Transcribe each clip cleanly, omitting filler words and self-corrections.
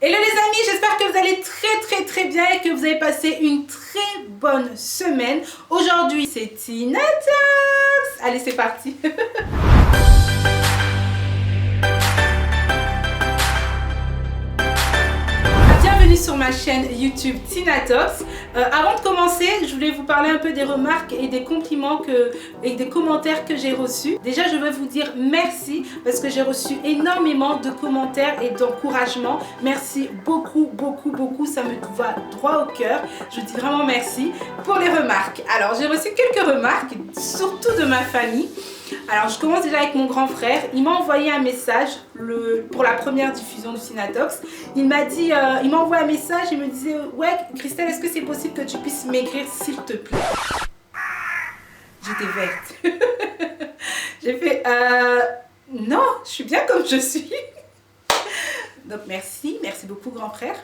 Hello les amis, j'espère que vous allez très bien et que vous avez passé une très bonne semaine. Aujourd'hui c'est Tina Talks. Allez c'est parti. Bienvenue sur ma chaîne YouTube Tina Talks. Avant de commencer, je voulais vous parler un peu des remarques et des compliments et des commentaires que j'ai reçus. Déjà, je veux vous dire merci parce que j'ai reçu énormément de commentaires et d'encouragements. Merci beaucoup, ça me va droit au cœur. Je vous dis vraiment merci pour les remarques. Alors, j'ai reçu quelques remarques, surtout de ma famille. Alors, je commence déjà avec mon grand frère. Il m'a envoyé un message pour la première diffusion du Tina Talks. Il m'a envoyé un message et me disait « Ouais, Christelle, est-ce que c'est possible que tu puisses m'écrire s'il te plaît ?» J'étais verte. J'ai fait « Non, je suis bien comme je suis. » Donc, merci beaucoup, grand frère.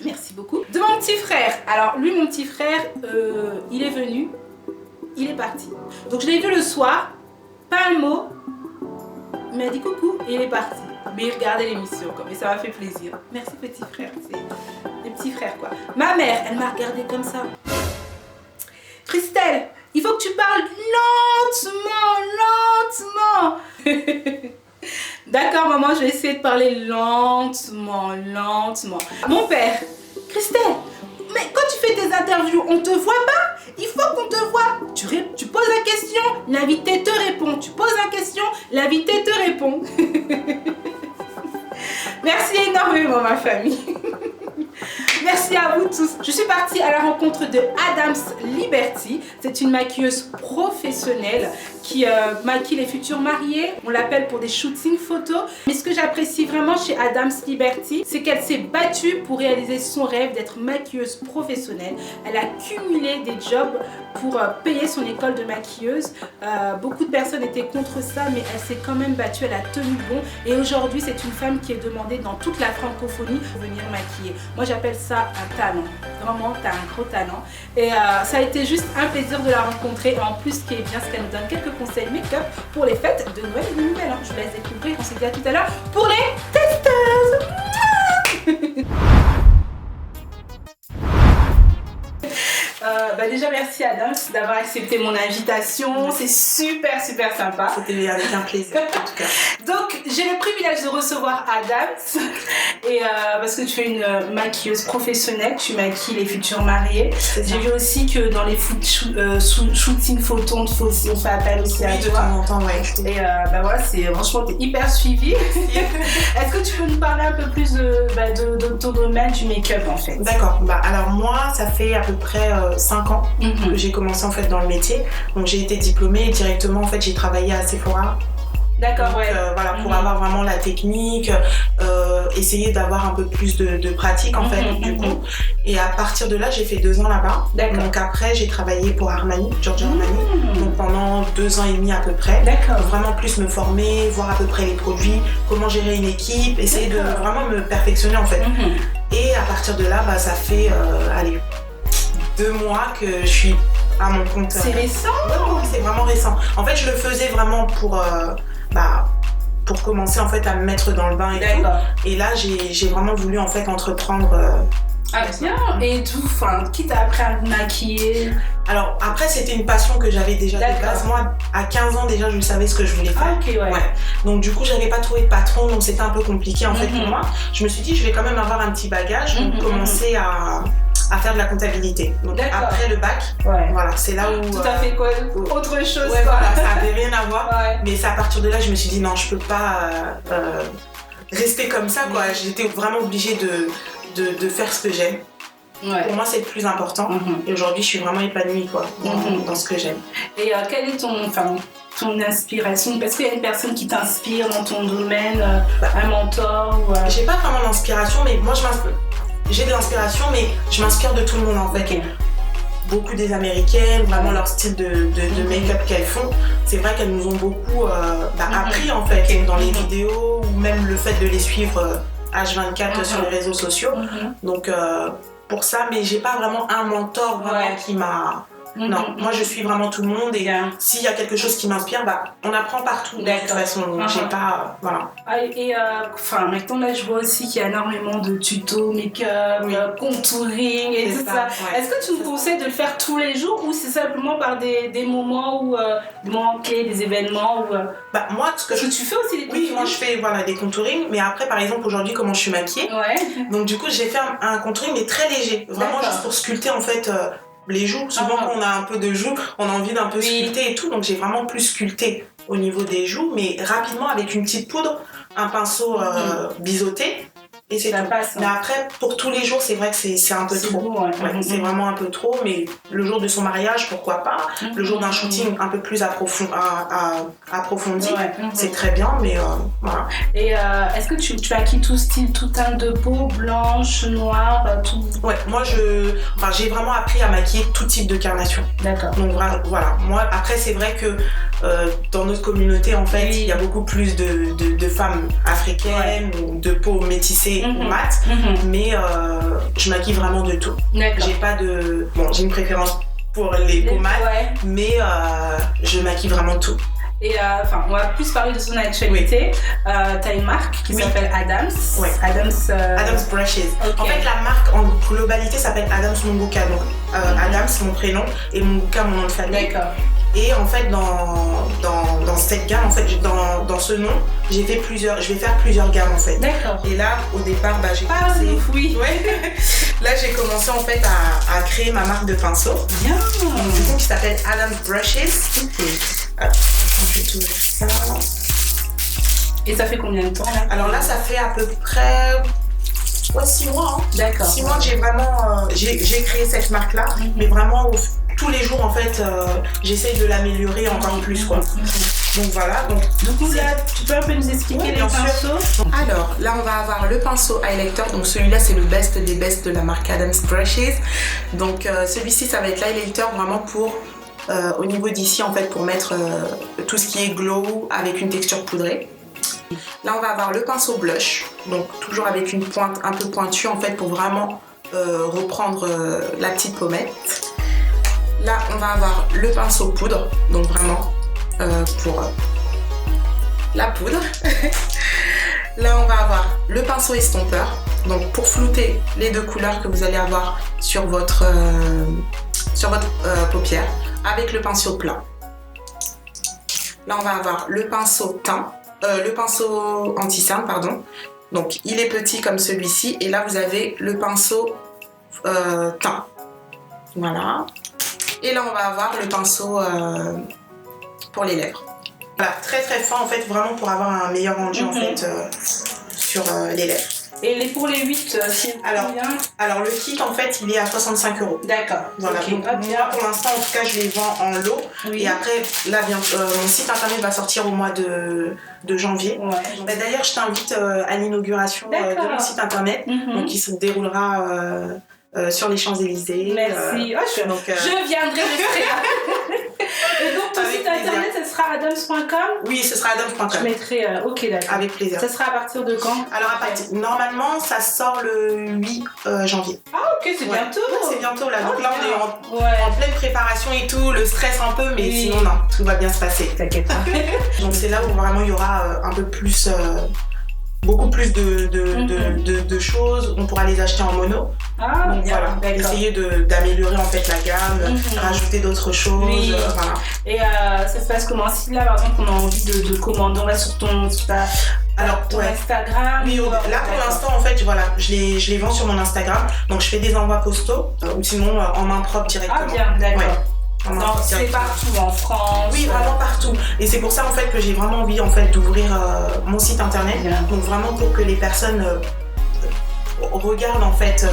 Merci beaucoup. De mon petit frère. Alors, lui, mon petit frère, il est venu. Il est parti. Donc, je l'ai vu le soir. Pas un mot, il m'a dit coucou et il est parti. Mais il regardait l'émission et ça m'a fait plaisir. Merci petit frère, c'est des petits frères quoi. Ma mère, elle m'a regardé comme ça. Christelle, il faut que tu parles lentement. D'accord maman, je vais essayer de parler lentement. Mon père, Christelle, mais quand tu fais tes interviews, on te voit pas? Il faut qu'on te voit. Tu poses la question, l'invité te répond. Tu poses la question, l'invité te répond. Merci énormément ma famille. Merci à vous tous. Je suis partie à la rencontre de Adams Liberty. C'est une maquilleuse professionnelle qui maquille les futurs mariés. On l'appelle pour des shootings photos. Mais ce que j'apprécie vraiment chez Adams Liberty, c'est qu'elle s'est battue pour réaliser son rêve d'être maquilleuse professionnelle. Elle a cumulé des jobs pour payer son école de maquilleuse. Beaucoup de personnes étaient contre ça, mais elle s'est quand même battue. Elle a tenu bon. Et aujourd'hui, c'est une femme qui est demandée dans toute la francophonie pour venir maquiller. Moi, j'appelle ça un talent. Vraiment, tu as un gros talent. Et ça a été juste un plaisir de la rencontrer. Et en plus, ce qui est bien, c'est qu'elle nous donne quelques conseils make-up pour les fêtes de Noël et de Nouvel An. Je vous laisse découvrir. On s'est dit à tout à l'heure pour les testeuses. Déjà merci Adams d'avoir accepté mon invitation, c'est super sympa. C'était avec un plaisir en tout cas. Donc j'ai le privilège de recevoir Adams et parce que tu es une maquilleuse professionnelle, tu maquilles les futurs mariés. J'ai vu aussi que dans les shootings photos, on fait appel aussi à toi. Ouais. Et voilà, franchement t'es hyper suivie. Est-ce que tu peux nous parler un peu plus de ton domaine du make-up en fait? D'accord, alors moi ça fait à peu près 5 ans que j'ai commencé en fait dans le métier. Donc j'ai été diplômée et directement en fait j'ai travaillé à Sephora. D'accord, donc, ouais. Voilà, pour avoir vraiment la technique, essayer d'avoir un peu plus de pratique en fait du coup. Et à partir de là, j'ai fait 2 ans là-bas. D'accord. Donc après, j'ai travaillé pour Armani, Giorgio Armani. Donc pendant 2 ans et demi à peu près. D'accord. Vraiment plus me former, voir à peu près les produits, comment gérer une équipe, essayer de vraiment me perfectionner en fait. Et à partir de là, ça fait 2 mois que je suis à mon compte. C'est récent? Oui, c'est vraiment récent. En fait, je le faisais vraiment pour commencer en fait à me mettre dans le bain et tout. Et là, j'ai vraiment voulu en fait entreprendre. Bien. Et tout, qui t'a appris à maquiller? Alors après, c'était une passion que j'avais déjà de base. Moi, à 15 ans déjà, je savais ce que je voulais faire. Ok, ouais. Donc du coup, j'avais pas trouvé de patron, donc c'était un peu compliqué en fait pour moi. Je me suis dit, je vais quand même avoir un petit bagage, donc commencer à faire de la comptabilité. Donc après le bac, voilà, c'est là où... Tout à fait quoi? Autre chose. Ouais, voilà, ça avait rien à voir. Ouais. Mais c'est à partir de là, je me suis dit, non, je peux pas rester comme ça, quoi. J'étais vraiment obligée de faire ce que j'aime. Ouais. Pour moi, c'est le plus important. Et aujourd'hui, je suis vraiment épanouie, quoi, dans ce que j'aime. Et quelle est ton inspiration? Parce qu'il y a une personne qui t'inspire dans ton domaine, un mentor ou J'ai pas vraiment d'inspiration, mais moi, j'ai de l'inspiration, mais je m'inspire de tout le monde, en fait. Okay. Beaucoup des Américaines, vraiment leur style de make-up qu'elles font, c'est vrai qu'elles nous ont beaucoup appris, en fait, dans les vidéos, ou même le fait de les suivre H24 sur les réseaux sociaux. Donc, pour ça, mais j'ai pas vraiment un mentor vraiment qui m'a Non, moi je suis vraiment tout le monde et s'il y a quelque chose qui m'inspire, on apprend partout de toute façon. J'ai pas, voilà. Maintenant là je vois aussi qu'il y a énormément de tutos, make-up, contouring et tout ça. Ouais. Est-ce que tu nous conseilles de le faire tous les jours ou c'est simplement par des moments où des moments clés, des événements où, moi ce que tu fais aussi des contouring? Oui, moi je fais des contouring, mais après par exemple aujourd'hui comment je suis maquillée. Donc du coup j'ai fait un contouring mais très léger, vraiment juste pour sculpter en fait les joues. Souvent quand on a un peu de joues, on a envie d'un peu sculpter et tout, donc j'ai vraiment plus sculpté au niveau des joues, mais rapidement avec une petite poudre, un pinceau biseauté. Et c'est tout. Passe, mais après, pour tous les jours, c'est vrai que c'est un peu trop. Beau, c'est vraiment un peu trop, mais le jour de son mariage, pourquoi pas. Le jour d'un shooting un peu plus approfondi, c'est très bien, mais voilà. Et est-ce que tu acquies tout style, tout teint de peau, blanche, noire, tout? Ouais, moi j'ai vraiment appris à maquiller tout type de carnation. D'accord. Donc voilà, moi après c'est vrai que dans notre communauté en fait, il y a beaucoup plus de femmes africaines ou de peau métissée ou mat, mais je maquille vraiment de tout. J'ai pas de... j'ai une préférence pour les peaux mat, mais je maquille vraiment tout. Et on va plus parler de son actualité. T'as une marque qui s'appelle Adams. Adams Brushes. En fait, la marque en globalité s'appelle Adams Munguka. Donc Adams, mon prénom, et Munguka, mon nom de famille. D'accord. Et en fait, dans cette gamme, en fait, dans ce nom, je vais faire plusieurs gammes en fait. D'accord. Et là, au départ, j'ai commencé. Là, j'ai commencé en fait à créer ma marque de pinceaux. Bien. Du coup, qui s'appelle Adams Brushes. Je vais tourner ça. Et ça fait combien de temps là? Alors là, ça fait à peu près 6 mois. D'accord. 6 mois que j'ai vraiment j'ai créé cette marque là, mais vraiment tous les jours en fait j'essaye de l'améliorer encore plus quoi. Donc voilà. Donc là, tu peux un peu nous expliquer les pinceaux? Alors là on va avoir le pinceau highlighter, donc celui-là c'est le best des best de la marque Adams Brushes. Donc celui-ci ça va être l'highlighter vraiment pour au niveau d'ici en fait pour mettre tout ce qui est glow avec une texture poudrée. Là on va avoir le pinceau blush, donc toujours avec une pointe un peu pointue en fait pour vraiment reprendre la petite pommette. Là on va avoir le pinceau poudre, donc vraiment pour la poudre. Là on va avoir le pinceau estompeur, donc pour flouter les deux couleurs que vous allez avoir sur votre paupière avec le pinceau plat. Là on va avoir le pinceau teint. Le pinceau anti-cerne, pardon. Donc il est petit comme celui-ci et là vous avez le pinceau teint. Voilà. Et là on va avoir le pinceau pour les lèvres. Voilà, très très fin en fait, vraiment pour avoir un meilleur rendu en fait sur les lèvres. Et pour les 8, alors le kit en fait il est à 65 €. D'accord. Voilà, donc moi pour l'instant en tout cas je les vends en lot. Et après là mon site internet va sortir au mois de janvier. D'ailleurs je t'invite à l'inauguration de mon site internet, donc qui se déroulera sur les Champs-Élysées. Merci. Je viendrai le faire. Et donc ton site internet, ce sera adams.com? Oui, ce sera adams.com. Je mettrai, d'accord. Avec plaisir. Ça sera à partir de quand? Alors normalement, ça sort le 8 janvier. Ah ok, c'est bientôt. Ouais, c'est bientôt là. Donc là, on est en pleine préparation et tout, le stress un peu, mais sinon non, tout va bien se passer. T'inquiète pas. Donc c'est là où vraiment il y aura un peu plus... beaucoup plus de choses, on pourra les acheter en mono. Donc voilà, essayer d'améliorer en fait la gamme, rajouter d'autres choses. Voilà. Et ça se passe comment? Si là par exemple on a envie de commander, on va sur ton Instagram. Oui, là pour l'instant en fait voilà, je les vends sur mon Instagram, donc je fais des envois postaux ou sinon en main propre directement. Ah bien, d'accord. Ouais. Non, c'est partout en France. Oui, vraiment partout. Et c'est pour ça en fait que j'ai vraiment envie en fait d'ouvrir mon site internet. Donc vraiment pour que les personnes regardent en fait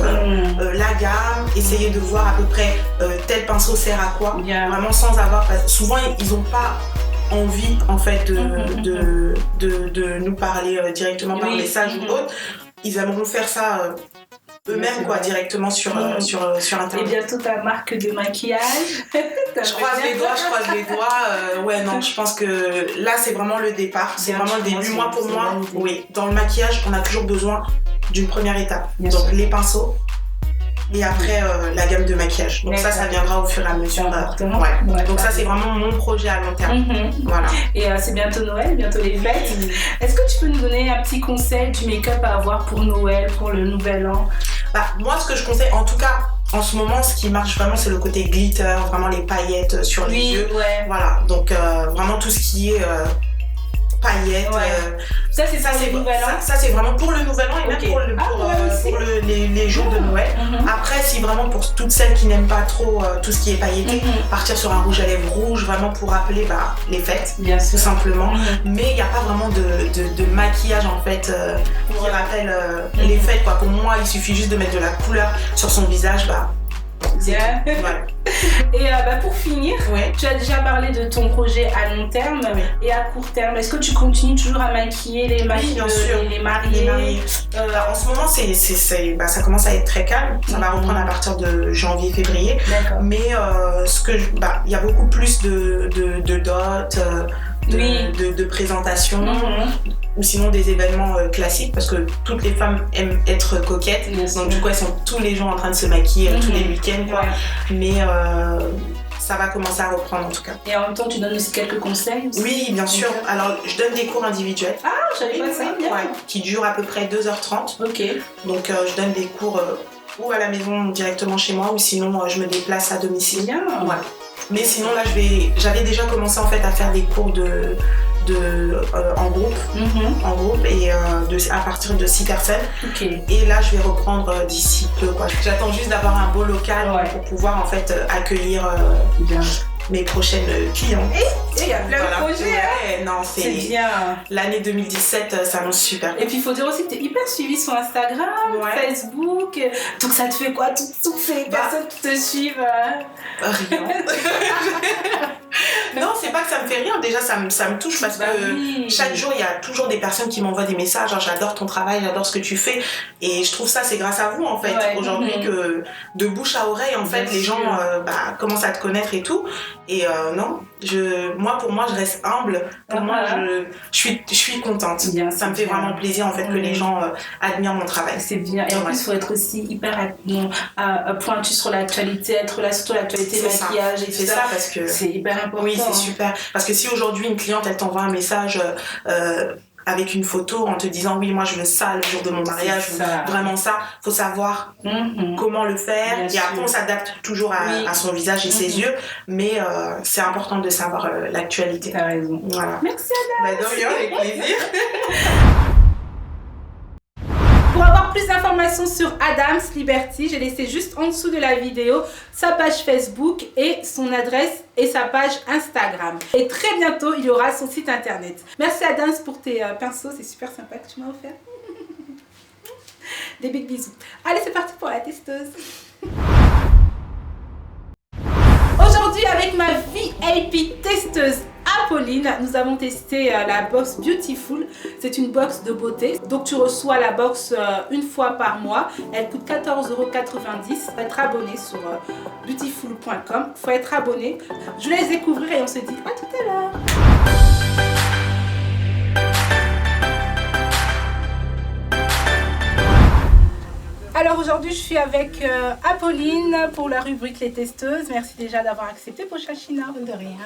la gamme, essayer de voir à peu près tel pinceau sert à quoi. Vraiment sans avoir... Souvent ils n'ont pas envie en fait de nous parler directement par message ou autre. Ils aimeront faire ça eux-mêmes quoi, directement sur internet. Et bientôt ta marque de maquillage. Je croise les doigts. Ouais non, je pense que là c'est vraiment le départ, c'est vraiment le début. Moi pour moi, oui, dans le maquillage on a toujours besoin d'une première étape. Donc les pinceaux, et après la gamme de maquillage. Donc ça viendra au fur et à mesure. Ouais. Donc ça c'est vraiment mon projet à long terme. Voilà. Et c'est bientôt Noël, bientôt les fêtes. Est-ce que tu peux nous donner un petit conseil du make-up à avoir pour Noël, pour le nouvel an? Moi ce que je conseille, en tout cas en ce moment, ce qui marche vraiment, c'est le côté glitter, vraiment les paillettes sur les yeux. Ouais. Voilà, donc vraiment tout ce qui est paillettes. Ça, c'est le nouvel an. Ça, c'est vraiment pour le nouvel an et même pour les jours de Noël. Après, si vraiment pour toutes celles qui n'aiment pas trop tout ce qui est pailleté, partir sur un rouge à lèvres rouge, vraiment pour rappeler les fêtes, tout simplement. Mais il n'y a pas vraiment de maquillage en fait qui rappelle les fêtes, quoi. Pour moi, il suffit juste de mettre de la couleur sur son visage, Bien. Et pour finir, tu as déjà parlé de ton projet à long terme et à court terme. Est-ce que tu continues toujours à maquiller les mariés? Les mariés. En ce moment, ça commence à être très calme. Ça va reprendre à partir de janvier-février. Mais il y a beaucoup plus de dots, de présentations. Ou sinon des événements classiques, parce que toutes les femmes aiment être coquettes, donc du coup elles sont tous les jours en train de se maquiller tous les week-ends, quoi. Mais ça va commencer à reprendre en tout cas. Et en même temps tu donnes aussi quelques conseils aussi? Oui, bien sûr. Alors je donne des cours individuels. Ah, je savais pas ça, bien. Qui durent à peu près 2h30. Donc je donne des cours ou à la maison directement chez moi, ou sinon je me déplace à domicile. Bien. Mais sinon là j'avais déjà commencé en fait à faire des cours en groupe et à partir de 6 personnes. Et là je vais reprendre d'ici peu, quoi. J'attends juste d'avoir un beau local pour pouvoir en fait accueillir mes prochaines clients. Il y a plein de projets. Non, c'est bien. L'année 2017 s'annonce super. Et puis il faut dire aussi que tu es hyper suivie sur Instagram, Facebook. Donc ça te fait quoi toutes ces personnes qui te suivent? Rien. Non, c'est pas que ça me fait rien. Déjà, ça me touche parce que chaque jour, il y a toujours des personnes qui m'envoient des messages. Genre, j'adore ton travail, j'adore ce que tu fais. Et je trouve ça, c'est grâce à vous, en fait, aujourd'hui, que de bouche à oreille, en fait, les gens commencent à te connaître et tout. Et non, pour moi, je reste humble. Pour moi, je suis contente. Ça me fait vraiment plaisir, en fait, que les gens admirent mon travail. C'est bien. Et en plus, il faut être aussi hyper pointu sur l'actualité, être là sur l'actualité, le maquillage et tout ça. C'est ça, parce que c'est hyper important. Oui, c'est super. Parce que si aujourd'hui, une cliente, elle t'envoie un message avec une photo en te disant oui, moi je veux ça le jour de mon mariage, vraiment ça, faut savoir comment le faire. Et après, on s'adapte toujours à son visage et ses yeux, mais c'est important de savoir l'actualité. T'as raison. Voilà. Merci Adams. De rien, avec plaisir. Pour avoir plus d'informations sur Adams Liberty, j'ai laissé juste en dessous de la vidéo sa page Facebook et son adresse et sa page Instagram. Et très bientôt, il y aura son site internet. Merci Adams pour tes pinceaux, c'est super sympa que tu m'as offert. Des big bisous. Allez, c'est parti pour la testeuse. Aujourd'hui, avec ma VIP testeuse Apolline, nous avons testé la box Beautiful. C'est une box de beauté. Donc tu reçois la box une fois par mois. Elle coûte 14,90 €. Il faut être abonné sur beautiful.com. Il faut être abonné. Je vous laisse découvrir et on se dit à tout à l'heure. Alors aujourd'hui je suis avec Apolline pour la rubrique Les Testeuses. Merci déjà d'avoir accepté Pochachina. De rien.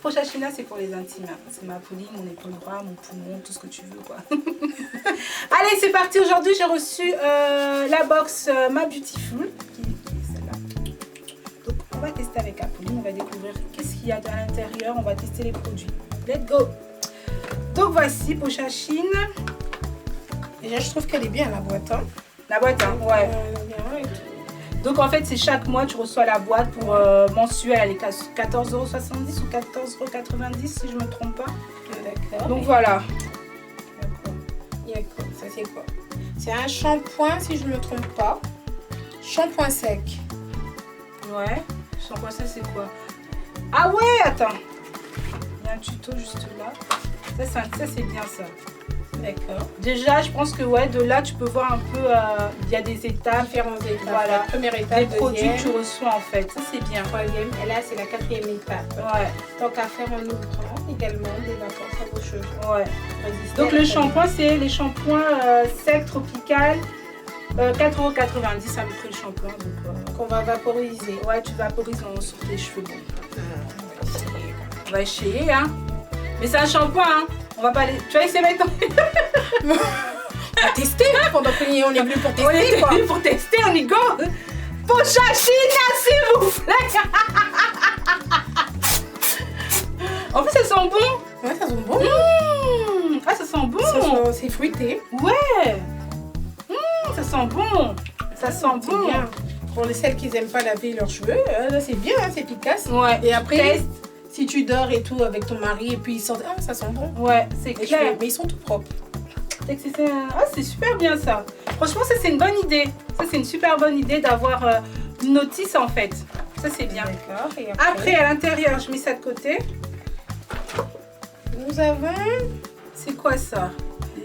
Pochachina c'est pour les intimes. C'est ma Apolline, mon épaule droit, mon poumon, tout ce que tu veux quoi. Allez c'est parti, aujourd'hui j'ai reçu la box Ma Beautiful. Qui est celle-là. Donc on va tester avec Apolline, on va découvrir qu'est-ce qu'il y a à l'intérieur, on va tester les produits. Let's go. Donc voici Pochachine. Déjà je trouve qu'elle est bien la boîte. Hein. La boîte, hein, ouais. Donc en fait, c'est chaque mois, tu reçois la boîte pour mensuelle. Elle est 14,70 € ou 14,90 € si je ne me trompe pas. D'accord. Donc voilà. Il y a quoi? Ça c'est quoi? C'est un shampoing si je ne me trompe pas. Shampoing sec. Ouais. Shampoing sec, c'est quoi? Ah ouais, attends. Il y a un tuto juste là. Ça c'est bien ça. D'accord. Déjà, je pense que ouais, de là, tu peux voir un peu, il y a des étapes. Différentes étapes. Voilà. Première étape, des produits que tu reçois en fait. Ça, c'est bien. Troisième. Et là, c'est la quatrième étape. Ouais. Donc, à faire en ouvrant également des vacances à vos cheveux. Ouais. Donc, le shampoing, c'est les shampoings secs, tropical 4,90 € à peu près le shampoing. Qu'on va vaporiser. Ouais, tu vaporises sur tes cheveux. Bon. On va essayer, hein. Mais c'est un shampoing, hein. On va pas aller. Tu vas essayer maintenant. On va tester pendant qu'on est venu pour tester. On est quoi. venu pour tester, on y go. Pochachina, s'il vous plaît. En plus, elles sont bons. Ouais, ça sent bon. Ah, ça sent bon. C'est fruité. Ouais. Ça sent bon. Ça sent bon. Bien. Pour les celles qui n'aiment pas laver leurs cheveux, là c'est bien, hein, c'est efficace. Ouais. Et après, si tu dors et tout avec ton mari et puis ils sentent, ah ça sent bon. Ouais, c'est Les clair. cheveux, mais ils sont tout propres. Ah, c'est super bien ça. Franchement, ça c'est une bonne idée. Ça c'est une super bonne idée d'avoir une notice en fait. Ça c'est bien. D'accord. Et Après, à l'intérieur, je mets ça de côté. nous avons C'est quoi ça?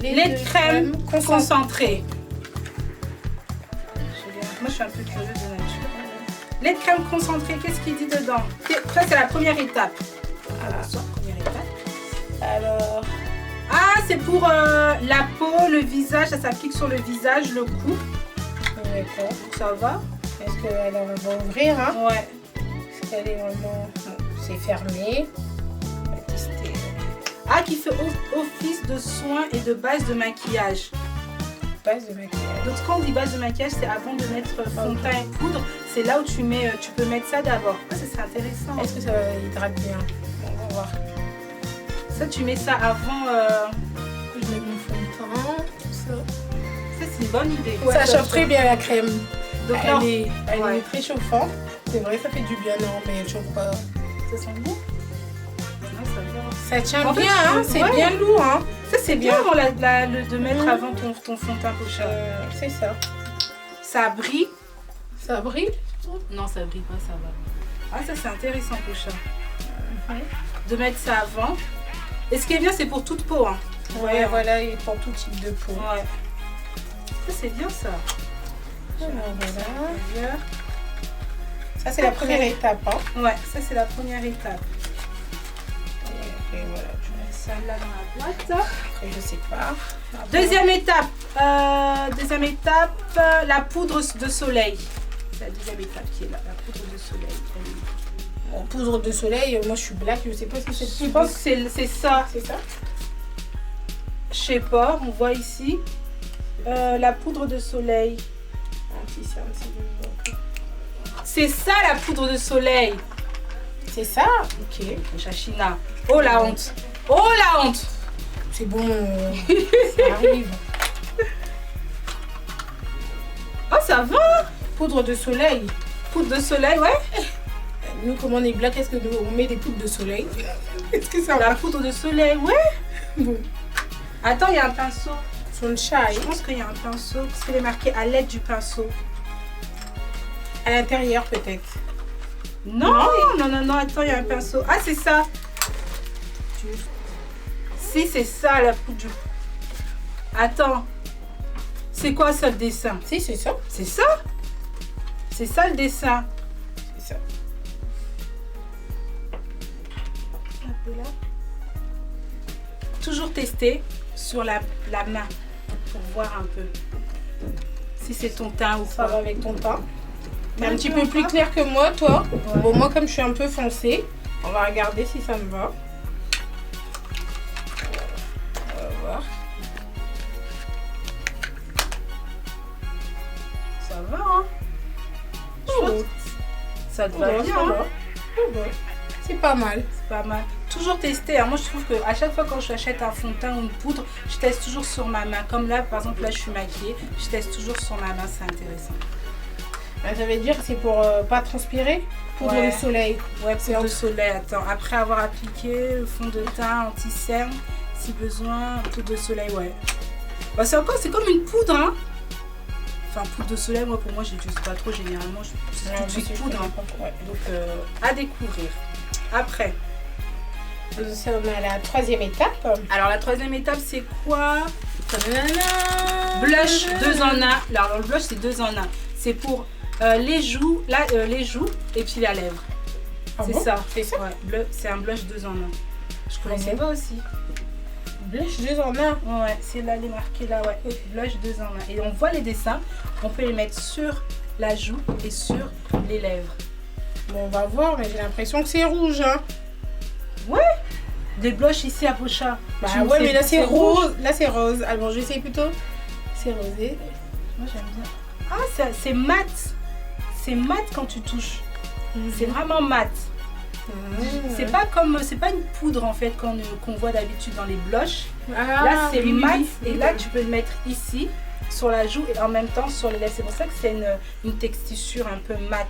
Lait de crème concentré. Moi, je suis un peu curieuse de nature. Lait de crème concentré, qu'est-ce qu'il dit dedans? Ça, c'est la première étape. Première étape. Alors, Ah, c'est pour la peau, le visage. Ça s'applique sur le visage, le cou. d'accord. Ça va? Est-ce qu'elle va ouvrir, hein? Ouais. Est-ce qu'elle est vraiment... Non, c'est fermé. On va tester. Ah, qui fait office de soin et de base de maquillage. Base de maquillage. Donc, quand on dit base de maquillage, c'est avant de mettre fond de teint et poudre. C'est là où tu peux mettre ça d'abord. Ah, ça, c'est intéressant. Est-ce que ça hydrate bien? Bon, on va voir. Ça, tu mets ça avant. Je mets mon fond de teint, tout ça. Ça, c'est une bonne idée. Ça chauffe très bien la crème. Donc là, Elle ouais. est très chauffante. C'est vrai, ça fait du bien, non, mais elle chauffe pas. Ça sent bon. Ouais, ça va. Ça tient En fait, bien, hein, c'est ouais. bien lourd. Hein. Ça, c'est bien avant de mettre avant ton fond de teint pocheur. C'est ça. Ça brille. Ça brille. Non, ça brille pas, ça va. Ah, ça, c'est intéressant, pocheur. De mettre ça avant. Et ce qui est bien, c'est pour toute peau. Hein. Ouais, voilà, et pour tout type de peau. Ouais. Ça, c'est bien, ça. Alors, voilà. D'ailleurs. Ça, c'est la première étape. Hein. Ouais, ça, c'est la première étape. Et voilà, Je mets celle-là dans la boîte. après, je sais pas. Deuxième étape, la poudre de soleil. C'est la deuxième étape qui est là, la poudre de soleil. Bon, poudre de soleil, moi je suis black, je sais pas si c'est. Je pense que c'est ça. C'est ça. Je sais pas, on voit ici. La poudre de soleil. C'est ça la poudre de soleil. C'est ça. Ok, Chachina. Oh la honte. Oh la honte. C'est bon. Ça arrive. Oh ça va. Poudre de soleil. Poudre de soleil, ouais. Nous, comme on est black, est-ce que nous, on met des poudres de soleil? Est-ce que ça La va? poudre de soleil, ouais. Bon. Attends, il y a un pinceau. Sunshine. Je pense qu'il y a un pinceau, parce qu'il est marqué à l'aide du pinceau. À l'intérieur, peut-être. Non, non, attends, il y a un pinceau. Ah, c'est ça. Si, c'est ça, la poudre du... Attends. C'est quoi ça, le dessin? Si, c'est ça. C'est ça? C'est ça, le dessin. C'est ça. Un peu là. Toujours tester sur la main pour voir un peu si c'est ton teint ou Ça pas. va avec ton teint. T'es un Ouais, petit tu peu vois plus pas? clair que moi, toi. Ouais. Bon, moi, comme je suis un peu foncée, on va regarder si ça me va. On va voir. Ça va, hein? Oh, Ça te ça va va, bien, ça hein? va. Oh, bah, c'est pas mal. C'est pas mal. Toujours tester. Hein. Moi, je trouve qu'à chaque fois quand j'achète un fond de teint ou une poudre, je teste toujours sur ma main. Comme là, par exemple, là, je suis maquillée. Je teste toujours sur ma main. C'est intéressant. Ça veut dire que c'est pour pas transpirer. Poudre Ouais. de soleil. Ouais, poudre de soleil. Attends, après avoir appliqué le fond de teint anti-cerne, si besoin, poudre de soleil, ouais. Bah, c'est comme une poudre, hein. Enfin, poudre de soleil, moi, pour moi, je n'utilise pas trop. Généralement, je tout de suite poudre. Hein. Ouais. Donc, à découvrir. Après. On est à la troisième étape. Alors, la troisième étape, c'est quoi? Tadadada. Blush 2 en 1. Alors, le blush, c'est 2 en 1. C'est pour les joues, les joues et puis la lèvre. Ah C'est bon? ça. C'est ça? Ouais, c'est un blush 2 en 1. Je connaissais bon pas aussi. Blush 2 en 1. Ouais, c'est là, les marqués là, ouais. Blush 2 en 1. Et on voit les dessins, on peut les mettre sur la joue et sur les lèvres. Bon, on va voir, mais j'ai l'impression que c'est rouge, hein. Ouais. Des blushs ici à Pocha. Bah ouais, mais là c'est rose. Là c'est rose. Alors je sais plutôt. C'est rosé. Moi j'aime bien. Ah, c'est mat. C'est mat quand tu touches. C'est vraiment mat. C'est pas comme, c'est pas une poudre en fait qu'on voit d'habitude dans les blushs. Là c'est mat et là tu peux le mettre ici sur la joue et en même temps sur les lèvres. C'est pour ça que c'est une texture un peu mat.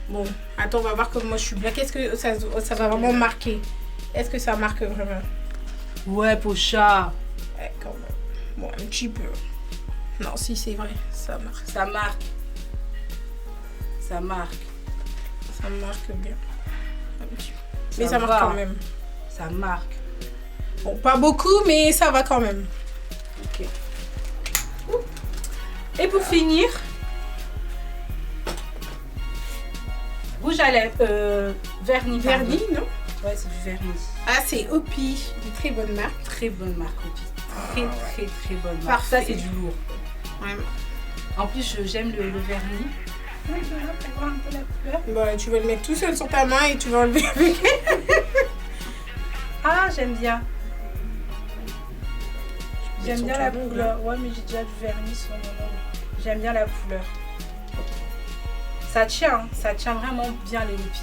Bon, attends, on va voir comment moi je suis blanc. Qu'est-ce que ça va vraiment marquer? Est-ce que ça marque vraiment? Ouais, Pocha. Ouais, quand même. Bon, un petit peu. Non, si c'est vrai, ça marque. Ça marque. Ça marque. Ça marque bien. Un petit peu. Mais Ça ça marque va. quand même. Ça marque. Bon, pas beaucoup, mais ça va quand même. Ok. Et pour finir, rouge à lèvres, vernis. Vernis, non? Ouais, c'est du vernis. Ah, c'est Opi, une très bonne marque. Très bonne marque, Opi. Très bonne marque. Parfait. Ça, c'est du lourd. Vraiment. En plus, j'aime le vernis. Ouais, je vais voir un peu la couleur. Bah, tu vas le mettre tout seul sur ta main et tu vas enlever avec. Ah, j'aime bien. J'aime sur bien ton la ongle. couleur. Ouais, mais j'ai déjà du vernis sur mon ongle. J'aime bien la couleur. Ça tient vraiment bien les Opi.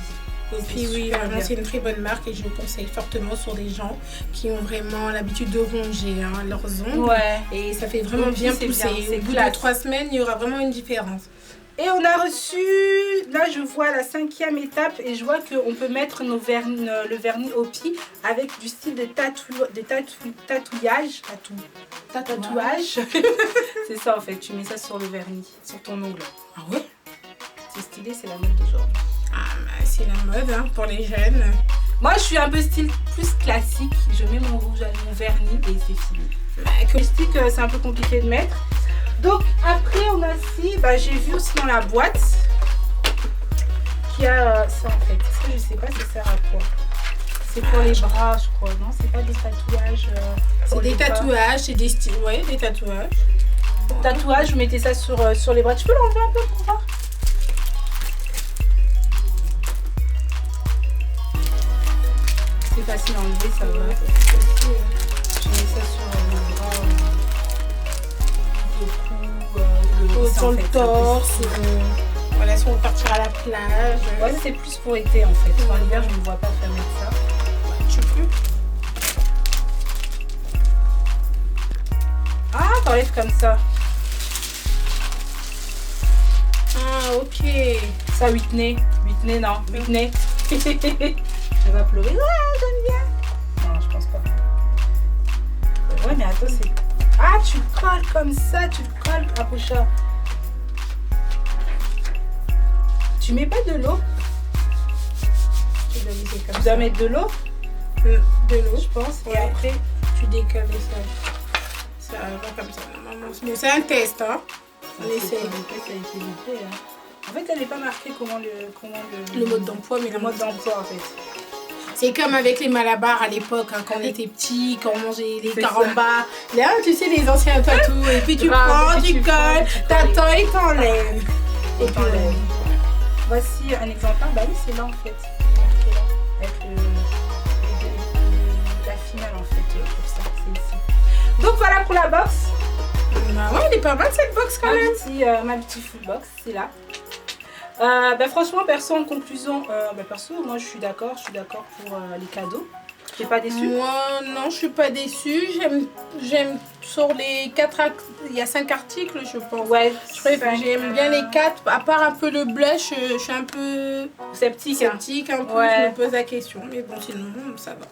Opi, oui, vraiment, c'est une très bonne marque et je le conseille fortement sur des gens qui ont vraiment l'habitude de ronger hein, leurs ongles. Ouais. Et ça fait vraiment Opi, bien c'est pousser. bien, c'est Au bout de classe. 3 semaines, il y aura vraiment une différence. Et on a reçu, là je vois la 5e étape et je vois qu'on peut mettre le vernis Opi avec du style de tatouage. Tatouage. C'est ça en fait, tu mets ça sur le vernis, sur ton ongle. Ah ouais? C'est stylé, c'est la mode d'aujourd'hui. Ah, bah, c'est la mode hein, pour les jeunes. Moi je suis un peu style plus classique, je mets mon rouge, mon vernis et c'est fini. Bah, Je dis que c'est un peu compliqué de mettre. Donc après on a aussi, bah, j'ai vu aussi dans la boîte qu'il y a ça en fait. Ça je sais pas ça sert à quoi. C'est pour les bras je crois, non? C'est pas des tatouages. c'est pour des les bras. tatouages, c'est des styles. Ouais, des tatouages. Tatouage, vous mettez ça sur les bras. Tu peux l'enlever un peu pour voir? C'est facile à enlever, ça va. Je mets ça sur le bras, le cou, Sur le en fait, torse. c'est possible. Voilà, si on veut partir à la plage. Ouais, c'est plus pour été en fait. En hiver, je ne me vois pas faire mettre ça. Tu peux. Ah, t'enlèves comme ça. Ah, ok. Ça, Whitney. Whitney, non. Whitney. Elle va pleurer. Ouais, j'aime bien. Non, je pense pas. Ouais, mais attends, c'est... Ah, tu le colles comme ça. Tu le colles, Apocha. Tu mets pas de l'eau? Tu dois laisser comme Tu ça. dois mettre de l'eau, De l'eau. je pense. Et Ouais. après, Tu décales ça. Ça va comme ça. Normalement. Mais c'est un test, hein. On essaye. En fait, elle n'est pas marquée comment Le mode d'emploi, mais le mode d'emploi, en fait. C'est comme avec les malabars à l'époque, hein, quand on était petits, quand on mangeait les C'est carambars. Là, tu sais, les anciens tatous. Et puis tu Grave, prends, et puis tu tu colles, prends, tu t'attends et t'enlèves. Et puis, t'enlèves. voici un exemplaire. Bah oui, c'est là, en fait. Avec la finale, en fait, pour ça. C'est ici. Donc, voilà pour la box. Bah ouais, elle est pas mal cette box quand même. Ma petite full box, c'est là. Bah, franchement, perso, en conclusion, moi je suis d'accord pour les cadeaux. T'es pas déçue? Moi, non, je suis pas déçue. J'aime sur les 4 il y a 5 articles, je pense. Ouais, J'aime bien les 4, à part un peu le blush, je suis un peu sceptique. sceptique, un peu, Ouais. je me pose la question. Mais bon, sinon, ça va.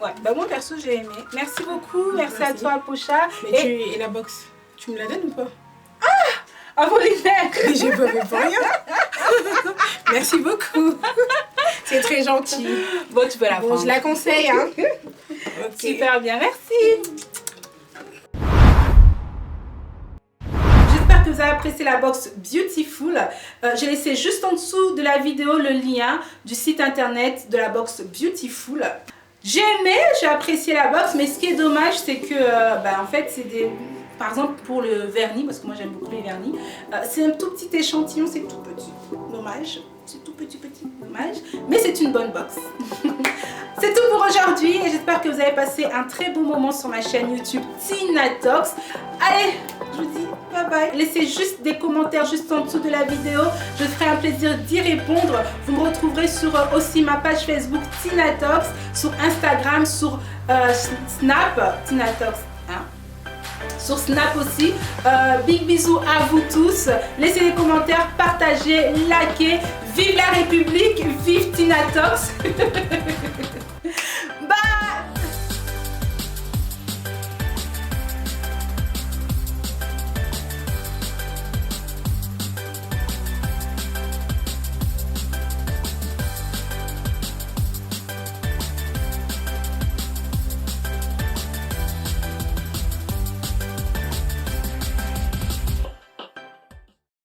Ouais, bah moi perso j'ai aimé. Merci beaucoup, merci à Merci. toi Pocha. Mais Et et la box, tu me la donnes ou pas? Apollinaire. J'ai pas fait pour rien. Merci beaucoup. C'est très gentil. Bon, tu peux la Bon, prendre. je la conseille, hein. Ok. Super bien, merci. J'espère que vous avez apprécié la box Beautiful. J'ai laissé juste en dessous de la vidéo le lien du site internet de la box Beautiful. J'ai aimé, j'ai apprécié la box, mais ce qui est dommage, c'est que, en fait, c'est des... Par exemple, pour le vernis, parce que moi j'aime beaucoup les vernis, c'est un tout petit échantillon, c'est tout petit. Dommage, c'est tout petit, dommage. Mais c'est une bonne box. C'est tout pour aujourd'hui et j'espère que vous avez passé un très beau moment sur ma chaîne YouTube Tina Talks. Allez, je vous dis bye bye. Laissez juste des commentaires juste en dessous de la vidéo. Je ferai un plaisir d'y répondre. Vous me retrouverez sur aussi ma page Facebook Tina Talks, sur Instagram, sur Snap, Tina Talks. Hein? Sur Snap aussi. Big bisous à vous tous. Laissez des commentaires, partagez, likez. Vive la République, vive Tina Talks.